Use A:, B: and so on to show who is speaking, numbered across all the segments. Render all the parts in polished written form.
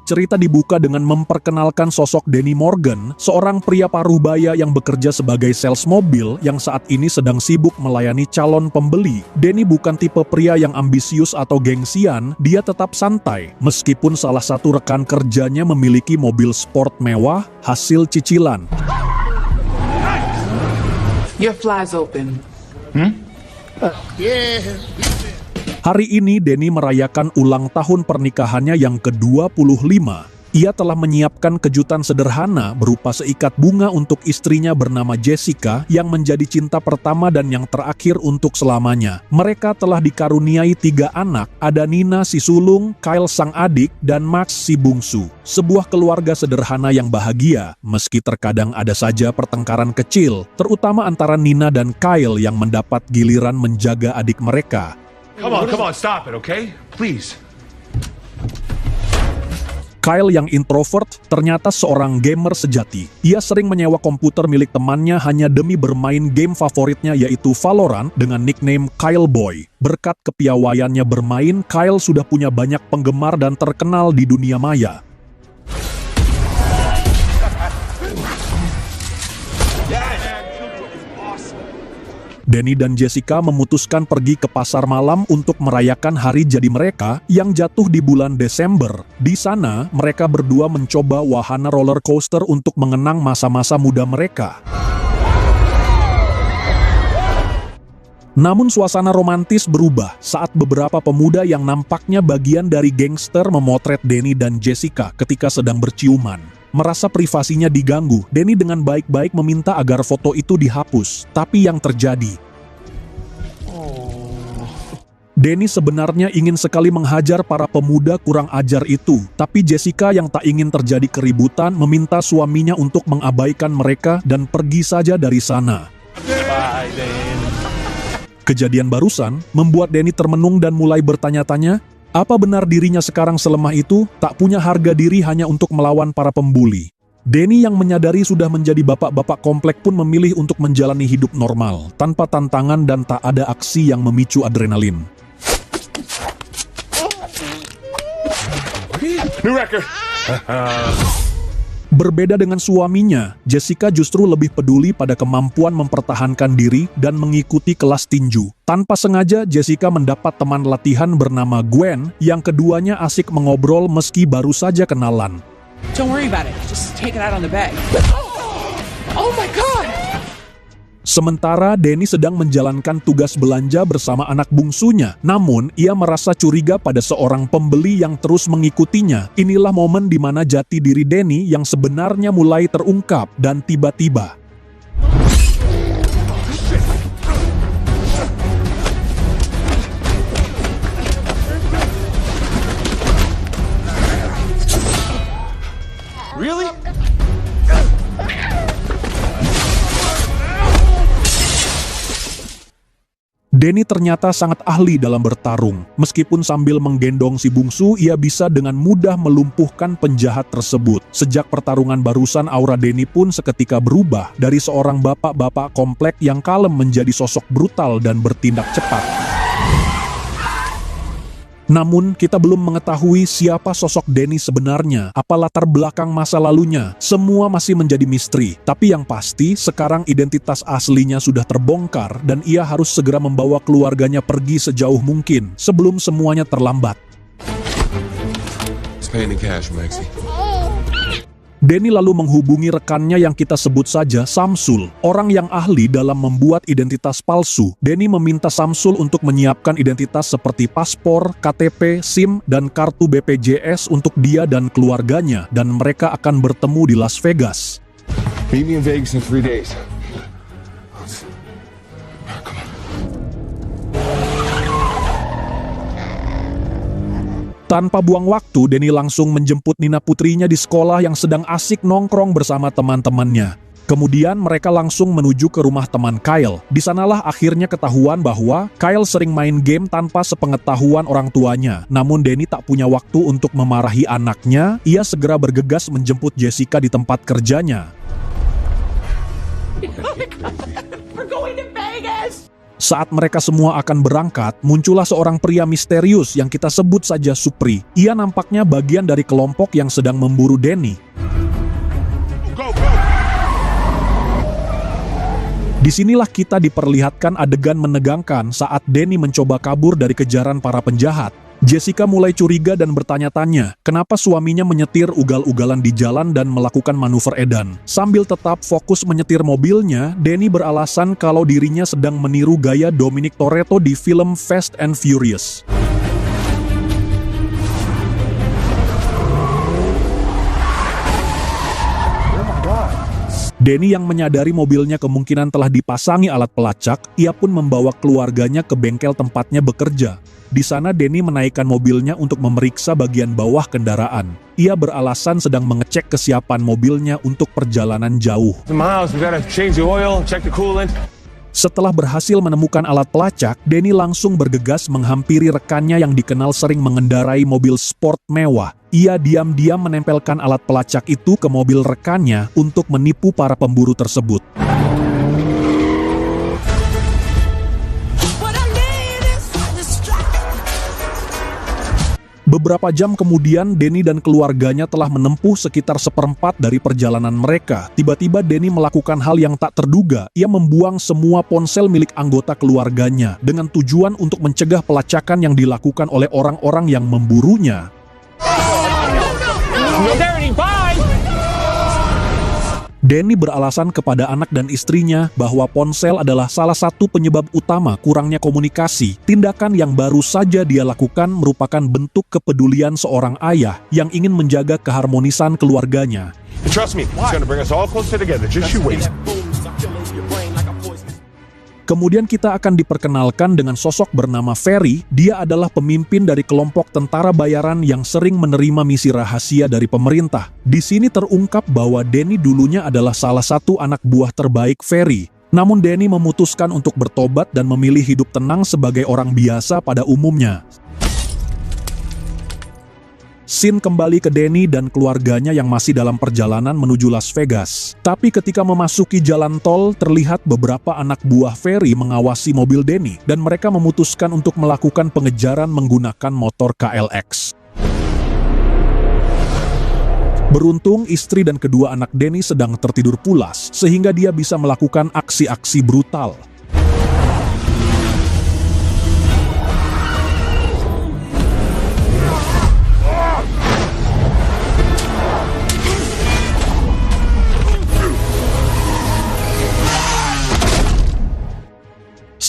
A: Cerita dibuka dengan memperkenalkan sosok Danny Morgan, seorang pria paruhbaya yang bekerja sebagai sales mobil yang saat ini sedang sibuk melayani calon pembeli. Danny bukan tipe pria yang ambisius atau gengsian, dia tetap santai, meskipun salah satu rekan kerjanya memiliki mobil sport mewah hasil cicilan.
B: Your fly's open.
A: Hari ini Danny merayakan ulang tahun pernikahannya yang ke-25. Ia telah menyiapkan kejutan sederhana berupa seikat bunga untuk istrinya bernama Jessica yang menjadi cinta pertama dan yang terakhir untuk selamanya. Mereka telah dikaruniai 3 anak, ada Nina si sulung, Kyle sang adik, dan Max si bungsu. Sebuah keluarga sederhana yang bahagia, meski terkadang ada saja pertengkaran kecil, terutama antara Nina dan Kyle yang mendapat giliran menjaga adik mereka.
C: Come on, stop it, okay? Please.
A: Kyle yang introvert ternyata seorang gamer sejati. Ia sering menyewa komputer milik temannya hanya demi bermain game favoritnya yaitu Valorant dengan nickname Kyle Boy. Berkat kepiawaiannya bermain, Kyle sudah punya banyak penggemar dan terkenal di dunia maya. Danny dan Jessica memutuskan pergi ke pasar malam untuk merayakan hari jadi mereka yang jatuh di bulan Desember. Di sana, mereka berdua mencoba wahana roller coaster untuk mengenang masa-masa muda mereka. Namun suasana romantis berubah saat beberapa pemuda yang nampaknya bagian dari gangster memotret Danny dan Jessica ketika sedang berciuman. Merasa privasinya diganggu, Danny dengan baik-baik meminta agar foto itu dihapus. Tapi yang terjadi, Danny sebenarnya ingin sekali menghajar para pemuda kurang ajar itu. Tapi Jessica yang tak ingin terjadi keributan meminta suaminya untuk mengabaikan mereka dan pergi saja dari sana.
C: Bye, Dan.
A: Kejadian barusan membuat Danny termenung dan mulai bertanya-tanya, apa benar dirinya sekarang selemah itu, tak punya harga diri hanya untuk melawan para pembuli? Danny yang menyadari sudah menjadi bapak-bapak komplek pun memilih untuk menjalani hidup normal, tanpa tantangan dan tak ada aksi yang memicu adrenalin.
C: New record.
A: Berbeda dengan suaminya, Jessica justru lebih peduli pada kemampuan mempertahankan diri dan mengikuti kelas tinju. Tanpa sengaja, Jessica mendapat teman latihan bernama Gwen, yang keduanya asik mengobrol meski baru saja kenalan.
B: Don't worry about it. Just take it out on the bag. Oh my God!
A: Sementara Danny sedang menjalankan tugas belanja bersama anak bungsunya. Namun, ia merasa curiga pada seorang pembeli yang terus mengikutinya. Inilah momen di mana jati diri Danny yang sebenarnya mulai terungkap dan tiba-tiba
C: Really?
A: Danny ternyata sangat ahli dalam bertarung. Meskipun sambil menggendong si bungsu, ia bisa dengan mudah melumpuhkan penjahat tersebut. Sejak pertarungan barusan, aura Danny pun seketika berubah dari seorang bapak-bapak komplek yang kalem menjadi sosok brutal dan bertindak cepat. Namun, kita belum mengetahui siapa sosok Danny sebenarnya, apa latar belakang masa lalunya. Semua masih menjadi misteri. Tapi yang pasti, sekarang identitas aslinya sudah terbongkar dan ia harus segera membawa keluarganya pergi sejauh mungkin sebelum semuanya terlambat.
C: It's paying in cash, Maxie.
A: Danny lalu menghubungi rekannya yang kita sebut saja Samsul, orang yang ahli dalam membuat identitas palsu. Danny meminta Samsul untuk menyiapkan identitas seperti paspor, KTP, SIM, dan kartu BPJS untuk dia dan keluarganya, dan mereka akan bertemu di Las Vegas.
C: Meet me in Vegas in 3 days.
A: Tanpa buang waktu, Danny langsung menjemput Nina putrinya di sekolah yang sedang asik nongkrong bersama teman-temannya. Kemudian mereka langsung menuju ke rumah teman Kyle. Di sanalah akhirnya ketahuan bahwa Kyle sering main game tanpa sepengetahuan orang tuanya. Namun Danny tak punya waktu untuk memarahi anaknya. Ia segera bergegas menjemput Jessica di tempat kerjanya.
B: We're going to Vegas!
A: Saat mereka semua akan berangkat, muncullah seorang pria misterius yang kita sebut saja Supri. Ia nampaknya bagian dari kelompok yang sedang memburu Danny. Disinilah kita diperlihatkan adegan menegangkan saat Danny mencoba kabur dari kejaran para penjahat. Jessica mulai curiga dan bertanya-tanya, kenapa suaminya menyetir ugal-ugalan di jalan dan melakukan manuver edan. Sambil tetap fokus menyetir mobilnya, Danny beralasan kalau dirinya sedang meniru gaya Dominic Toretto di film Fast and Furious. Danny yang menyadari mobilnya kemungkinan telah dipasangi alat pelacak, ia pun membawa keluarganya ke bengkel tempatnya bekerja. Di sana Danny menaikkan mobilnya untuk memeriksa bagian bawah kendaraan. Ia beralasan sedang mengecek kesiapan mobilnya untuk perjalanan jauh. Setelah berhasil menemukan alat pelacak, Danny langsung bergegas menghampiri rekannya yang dikenal sering mengendarai mobil sport mewah. Ia diam-diam menempelkan alat pelacak itu ke mobil rekannya untuk menipu para pemburu tersebut. Beberapa jam kemudian, Danny dan keluarganya telah menempuh sekitar seperempat dari perjalanan mereka. Tiba-tiba Danny melakukan hal yang tak terduga. Ia membuang semua ponsel milik anggota keluarganya dengan tujuan untuk mencegah pelacakan yang dilakukan oleh orang-orang yang memburunya. Danny beralasan kepada anak dan istrinya bahwa ponsel adalah salah satu penyebab utama kurangnya komunikasi. Tindakan yang baru saja dia lakukan merupakan bentuk kepedulian seorang ayah yang ingin menjaga keharmonisan keluarganya.
C: Trust me, it's gonna bring us all closer together. Just you wait.
A: Kemudian kita akan diperkenalkan dengan sosok bernama Ferry. Dia adalah pemimpin dari kelompok tentara bayaran yang sering menerima misi rahasia dari pemerintah. Di sini terungkap bahwa Danny dulunya adalah salah satu anak buah terbaik Ferry. Namun Danny memutuskan untuk bertobat dan memilih hidup tenang sebagai orang biasa pada umumnya. Scene kembali ke Danny dan keluarganya yang masih dalam perjalanan menuju Las Vegas. Tapi ketika memasuki jalan tol, terlihat beberapa anak buah Ferry mengawasi mobil Danny dan mereka memutuskan untuk melakukan pengejaran menggunakan motor KLX. Beruntung istri dan kedua anak Danny sedang tertidur pulas sehingga dia bisa melakukan aksi-aksi brutal.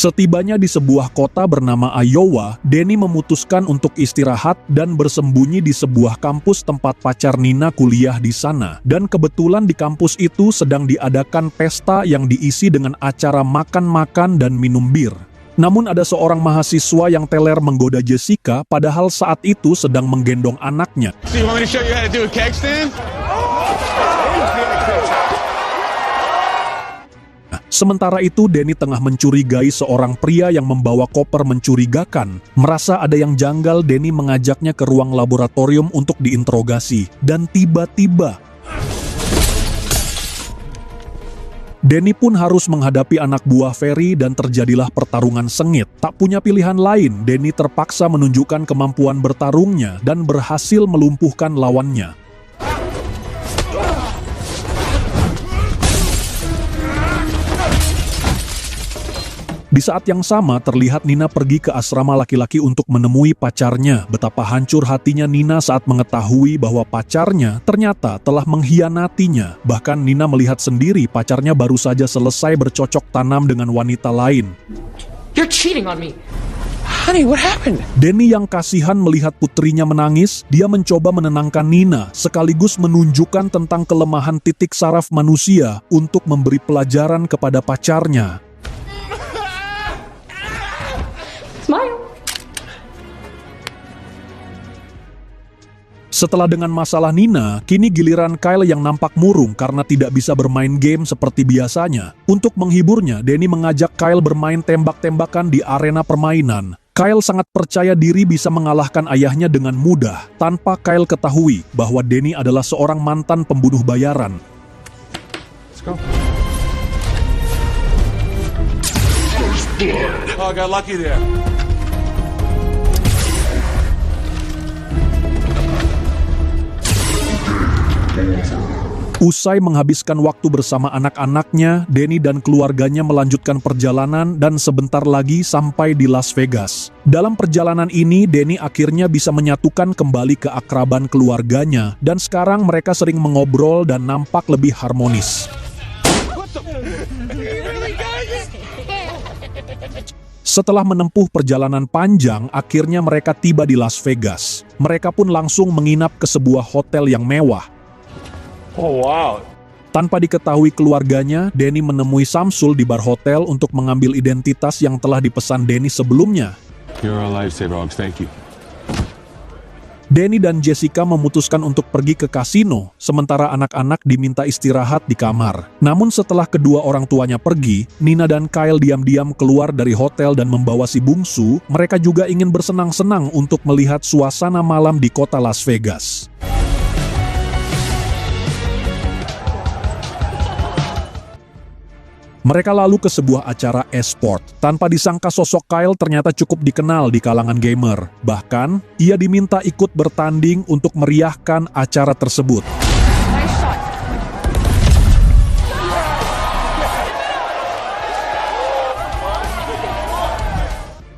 A: Setibanya di sebuah kota bernama Iowa, Danny memutuskan untuk istirahat dan bersembunyi di sebuah kampus tempat pacar Nina kuliah di sana. Dan kebetulan di kampus itu sedang diadakan pesta yang diisi dengan acara makan-makan dan minum bir. Namun ada seorang mahasiswa yang teler menggoda Jessica padahal saat itu sedang menggendong anaknya. Sementara itu, Danny tengah mencurigai seorang pria yang membawa koper mencurigakan. Merasa ada yang janggal, Danny mengajaknya ke ruang laboratorium untuk diinterogasi. Dan tiba-tiba, Danny pun harus menghadapi anak buah Ferry dan terjadilah pertarungan sengit. Tak punya pilihan lain, Danny terpaksa menunjukkan kemampuan bertarungnya dan berhasil melumpuhkan lawannya. Di saat yang sama, terlihat Nina pergi ke asrama laki-laki untuk menemui pacarnya. Betapa hancur hatinya Nina saat mengetahui bahwa pacarnya ternyata telah mengkhianatinya. Bahkan Nina melihat sendiri pacarnya baru saja selesai bercocok tanam dengan wanita lain.
B: You're cheating on me. Honey, what happened?
A: Danny yang kasihan melihat putrinya menangis, dia mencoba menenangkan Nina, sekaligus menunjukkan tentang kelemahan titik saraf manusia untuk memberi pelajaran kepada pacarnya. Setelah dengan masalah Nina, kini giliran Kyle yang nampak murung karena tidak bisa bermain game seperti biasanya. Untuk menghiburnya, Danny mengajak Kyle bermain tembak-tembakan di arena permainan. Kyle sangat percaya diri bisa mengalahkan ayahnya dengan mudah, tanpa Kyle ketahui bahwa Danny adalah seorang mantan pembunuh bayaran. Let's go.
C: Oh, I got lucky there.
A: Usai menghabiskan waktu bersama anak-anaknya, Danny dan keluarganya melanjutkan perjalanan dan sebentar lagi sampai di Las Vegas. Dalam perjalanan ini, Danny akhirnya bisa menyatukan kembali keakraban keluarganya dan sekarang mereka sering mengobrol dan nampak lebih harmonis. Setelah menempuh perjalanan panjang, akhirnya mereka tiba di Las Vegas. Mereka pun langsung menginap ke sebuah hotel yang mewah.
C: Oh, wow.
A: Tanpa diketahui keluarganya, Danny menemui Samsul di bar hotel untuk mengambil identitas yang telah dipesan Danny sebelumnya.
C: You're a lifesaver, Ox. Thank you.
A: Danny dan Jessica memutuskan untuk pergi ke kasino, sementara anak-anak diminta istirahat di kamar. Namun setelah kedua orang tuanya pergi, Nina dan Kyle diam-diam keluar dari hotel dan membawa si bungsu. Mereka juga ingin bersenang-senang untuk melihat suasana malam di kota Las Vegas. Mereka lalu ke sebuah acara e-sport. Tanpa disangka sosok Kyle ternyata cukup dikenal di kalangan gamer. Bahkan, ia diminta ikut bertanding untuk meriahkan acara tersebut.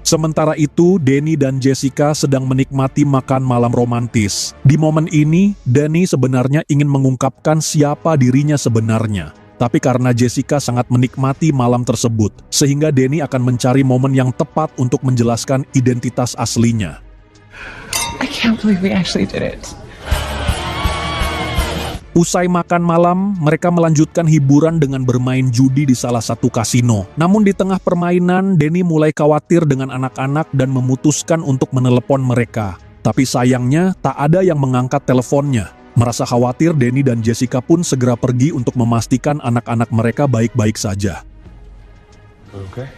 A: Sementara itu, Danny dan Jessica sedang menikmati makan malam romantis. Di momen ini, Danny sebenarnya ingin mengungkapkan siapa dirinya sebenarnya. Tapi karena Jessica sangat menikmati malam tersebut, sehingga Danny akan mencari momen yang tepat untuk menjelaskan identitas aslinya.
B: I can't believe we actually did it.
A: Usai makan malam, mereka melanjutkan hiburan dengan bermain judi di salah satu kasino. Namun di tengah permainan, Danny mulai khawatir dengan anak-anak dan memutuskan untuk menelepon mereka. Tapi sayangnya, tak ada yang mengangkat teleponnya. Merasa khawatir, Danny dan Jessica pun segera pergi untuk memastikan anak-anak mereka baik-baik saja.
C: Okay.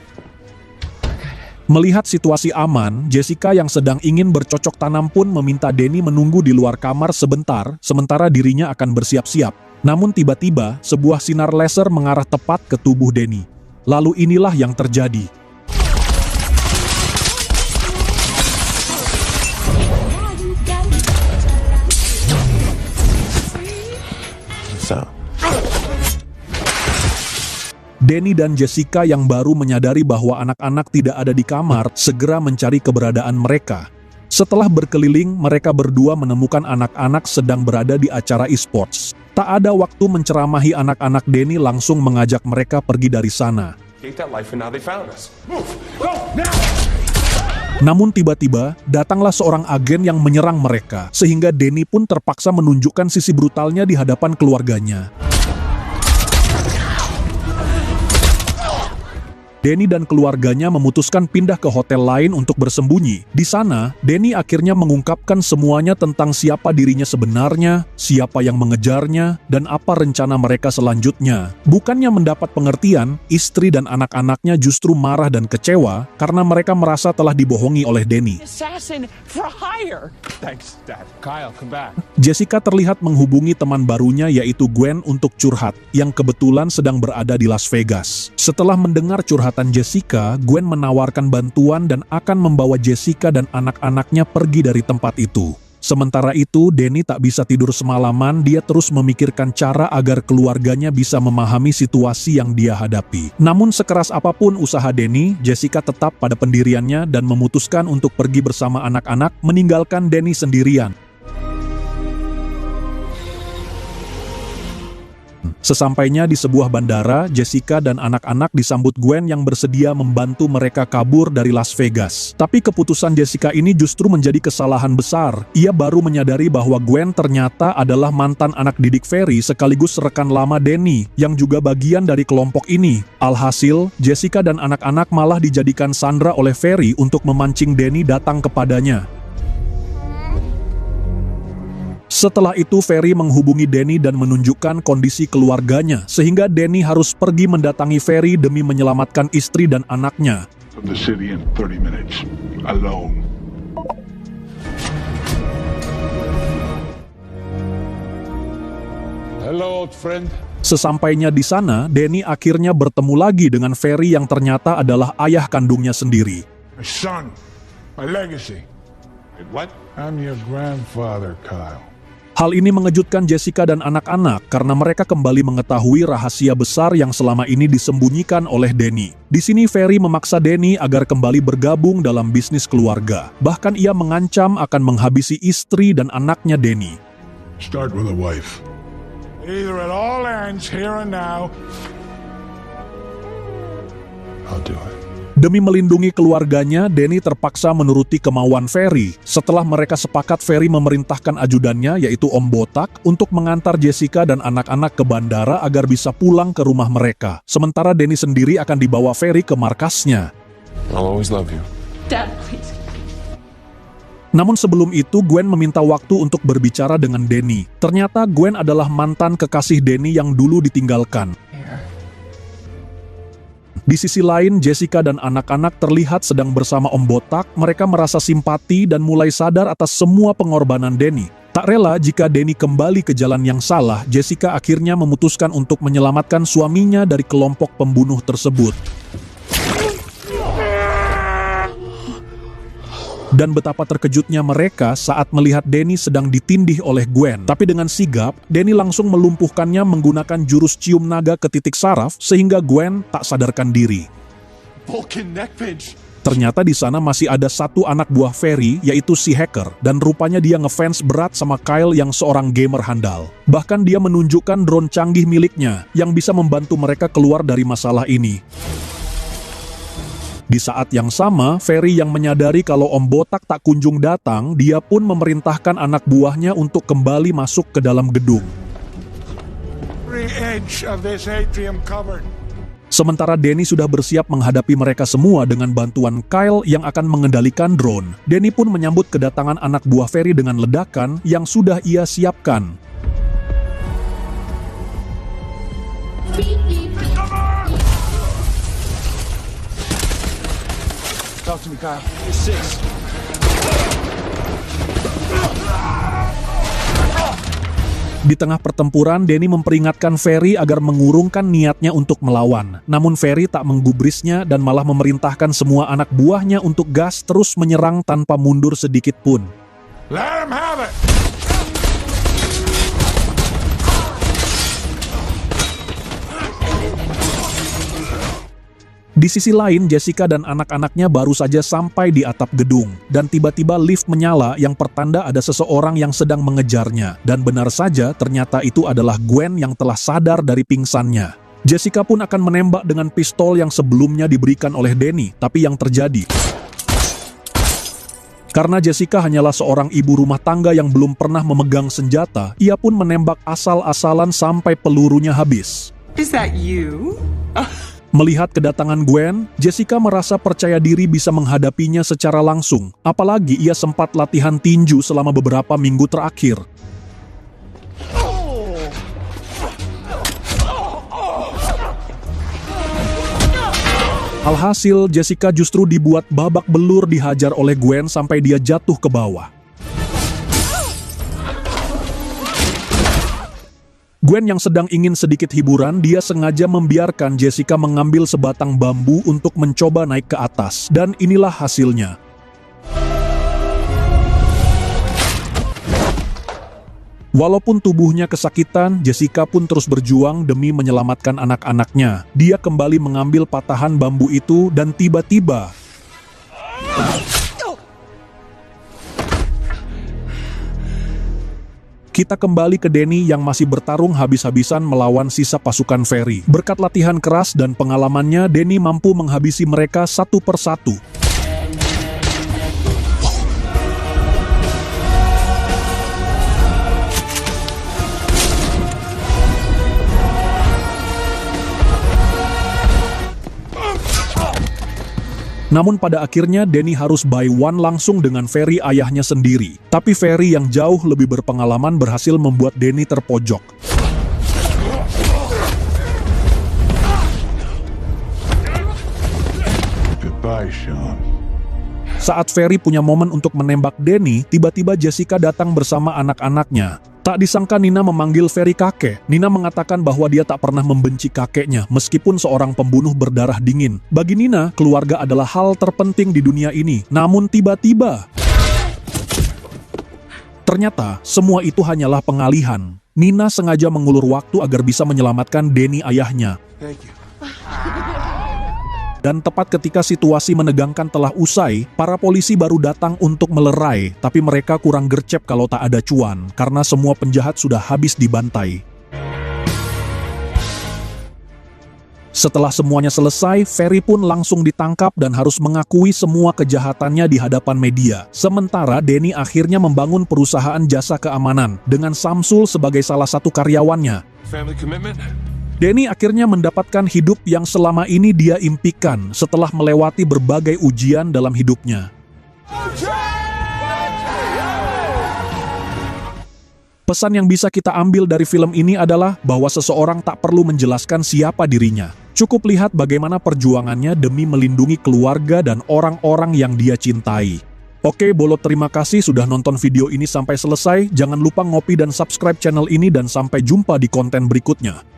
A: Melihat situasi aman, Jessica yang sedang ingin bercocok tanam pun meminta Danny menunggu di luar kamar sebentar, sementara dirinya akan bersiap-siap. Namun tiba-tiba, sebuah sinar laser mengarah tepat ke tubuh Danny. Lalu inilah yang terjadi. Danny dan Jessica yang baru menyadari bahwa anak-anak tidak ada di kamar, segera mencari keberadaan mereka. Setelah berkeliling, mereka berdua menemukan anak-anak sedang berada di acara e-sports. Tak ada waktu menceramahi anak-anak, Danny langsung mengajak mereka pergi dari sana. Namun tiba-tiba, datanglah seorang agen yang menyerang mereka, sehingga Danny pun terpaksa menunjukkan sisi brutalnya di hadapan keluarganya. Danny dan keluarganya memutuskan pindah ke hotel lain untuk bersembunyi. Di sana, Danny akhirnya mengungkapkan semuanya tentang siapa dirinya sebenarnya, siapa yang mengejarnya, dan apa rencana mereka selanjutnya. Bukannya mendapat pengertian, istri dan anak-anaknya justru marah dan kecewa karena mereka merasa telah dibohongi oleh Danny.
B: Assassin for hire.
C: Thanks, Dad. Kyle, come back.
A: Jessica terlihat menghubungi teman barunya yaitu Gwen untuk curhat, yang kebetulan sedang berada di Las Vegas. Setelah mendengar curhatan Jessica, Gwen menawarkan bantuan dan akan membawa Jessica dan anak-anaknya pergi dari tempat itu. Sementara itu, Danny tak bisa tidur semalaman, dia terus memikirkan cara agar keluarganya bisa memahami situasi yang dia hadapi. Namun sekeras apapun usaha Danny, Jessica tetap pada pendiriannya dan memutuskan untuk pergi bersama anak-anak, meninggalkan Danny sendirian. Sesampainya di sebuah bandara, Jessica dan anak-anak disambut Gwen yang bersedia membantu mereka kabur dari Las Vegas. Tapi keputusan Jessica ini justru menjadi kesalahan besar. Ia baru menyadari bahwa Gwen ternyata adalah mantan anak didik Ferry sekaligus rekan lama Danny, yang juga bagian dari kelompok ini. Alhasil, Jessica dan anak-anak malah dijadikan sandera oleh Ferry untuk memancing Danny datang kepadanya. Setelah itu, Ferry menghubungi Danny dan menunjukkan kondisi keluarganya, sehingga Danny harus pergi mendatangi Ferry demi menyelamatkan istri dan anaknya.
D: From the city in 30 minutes, alone.
C: Hello, old friend.
A: Sesampainya di sana, Danny akhirnya bertemu lagi dengan Ferry yang ternyata adalah ayah kandungnya sendiri.
D: My son. My legacy.
C: Wait, what?
D: I'm your grandfather, Kyle.
A: Hal ini mengejutkan Jessica dan anak-anak karena mereka kembali mengetahui rahasia besar yang selama ini disembunyikan oleh Danny. Di sini Ferry memaksa Danny agar kembali bergabung dalam bisnis keluarga. Bahkan ia mengancam akan menghabisi istri dan anaknya Danny.
D: Start with a wife. Either it all ends here and now.
C: I'll do it.
A: Demi melindungi keluarganya, Danny terpaksa menuruti kemauan Ferry. Setelah mereka sepakat, Ferry memerintahkan ajudannya, yaitu Om Botak, untuk mengantar Jessica dan anak-anak ke bandara agar bisa pulang ke rumah mereka. Sementara Danny sendiri akan dibawa Ferry ke markasnya.
C: I'll always love you.
B: Dad, please.
A: Namun sebelum itu, Gwen meminta waktu untuk berbicara dengan Danny. Ternyata Gwen adalah mantan kekasih Danny yang dulu ditinggalkan. Di sisi lain, Jessica dan anak-anak terlihat sedang bersama Om Botak. Mereka merasa simpati dan mulai sadar atas semua pengorbanan Danny. Tak rela jika Danny kembali ke jalan yang salah, Jessica akhirnya memutuskan untuk menyelamatkan suaminya dari kelompok pembunuh tersebut. Dan betapa terkejutnya mereka saat melihat Danny sedang ditindih oleh Gwen. Tapi dengan sigap, Danny langsung melumpuhkannya menggunakan jurus cium naga ke titik saraf sehingga Gwen tak sadarkan diri.
C: Vulcan neck pinch.
A: Ternyata di sana masih ada satu anak buah Ferry, yaitu si hacker, dan rupanya dia ngefans berat sama Kyle yang seorang gamer handal. Bahkan dia menunjukkan drone canggih miliknya yang bisa membantu mereka keluar dari masalah ini. Di saat yang sama, Ferry yang menyadari kalau Om Botak tak kunjung datang, dia pun memerintahkan anak buahnya untuk kembali masuk ke dalam gedung.
D: Every inch of this atrium covered.
A: Sementara Danny sudah bersiap menghadapi mereka semua dengan bantuan Kyle yang akan mengendalikan drone. Danny pun menyambut kedatangan anak buah Ferry dengan ledakan yang sudah ia siapkan.
C: Talk to me, Kyle. You're 6.
A: Di tengah pertempuran, Danny memperingatkan Ferry agar mengurungkan niatnya untuk melawan. Namun Ferry tak menggubrisnya dan malah memerintahkan semua anak buahnya untuk gas terus menyerang tanpa mundur sedikit pun.
D: Let him have it!
A: Di sisi lain, Jessica dan anak-anaknya baru saja sampai di atap gedung. Dan tiba-tiba lift menyala yang pertanda ada seseorang yang sedang mengejarnya. Dan benar saja, ternyata itu adalah Gwen yang telah sadar dari pingsannya. Jessica pun akan menembak dengan pistol yang sebelumnya diberikan oleh Danny. Tapi yang terjadi, karena Jessica hanyalah seorang ibu rumah tangga yang belum pernah memegang senjata, ia pun menembak asal-asalan sampai pelurunya habis.
B: Is that you?
A: Melihat kedatangan Gwen, Jessica merasa percaya diri bisa menghadapinya secara langsung. Apalagi ia sempat latihan tinju selama beberapa minggu terakhir. Alhasil, Jessica justru dibuat babak belur dihajar oleh Gwen sampai dia jatuh ke bawah. Gwen yang sedang ingin sedikit hiburan, dia sengaja membiarkan Jessica mengambil sebatang bambu untuk mencoba naik ke atas. Dan inilah hasilnya. Walaupun tubuhnya kesakitan, Jessica pun terus berjuang demi menyelamatkan anak-anaknya. Dia kembali mengambil patahan bambu itu dan tiba-tiba kita kembali ke Danny yang masih bertarung habis-habisan melawan sisa pasukan Ferry. Berkat latihan keras dan pengalamannya, Danny mampu menghabisi mereka satu persatu. Namun pada akhirnya Danny harus buy one langsung dengan Ferry ayahnya sendiri. Tapi Ferry yang jauh lebih berpengalaman berhasil membuat Danny terpojok.
D: Goodbye, Sean.
A: Saat Ferry punya momen untuk menembak Danny, tiba-tiba Jessica datang bersama anak-anaknya. Tak disangka Nina memanggil Ferry kakek. Nina mengatakan bahwa dia tak pernah membenci kakeknya meskipun seorang pembunuh berdarah dingin. Bagi Nina, keluarga adalah hal terpenting di dunia ini. Namun tiba-tiba, ternyata semua itu hanyalah pengalihan. Nina sengaja mengulur waktu agar bisa menyelamatkan Danny ayahnya.
C: Thank you.
A: Dan tepat ketika situasi menegangkan telah usai, para polisi baru datang untuk melerai, tapi mereka kurang gercep kalau tak ada cuan, karena semua penjahat sudah habis dibantai. Setelah semuanya selesai, Ferry pun langsung ditangkap dan harus mengakui semua kejahatannya di hadapan media. Sementara Danny akhirnya membangun perusahaan jasa keamanan, dengan Samsul sebagai salah satu karyawannya.
C: Family commitment?
A: Danny akhirnya mendapatkan hidup yang selama ini dia impikan setelah melewati berbagai ujian dalam hidupnya. Pesan yang bisa kita ambil dari film ini adalah bahwa seseorang tak perlu menjelaskan siapa dirinya. Cukup lihat bagaimana perjuangannya demi melindungi keluarga dan orang-orang yang dia cintai. Oke, Bolot, terima kasih sudah nonton video ini sampai selesai. Jangan lupa ngopi dan subscribe channel ini dan sampai jumpa di konten berikutnya.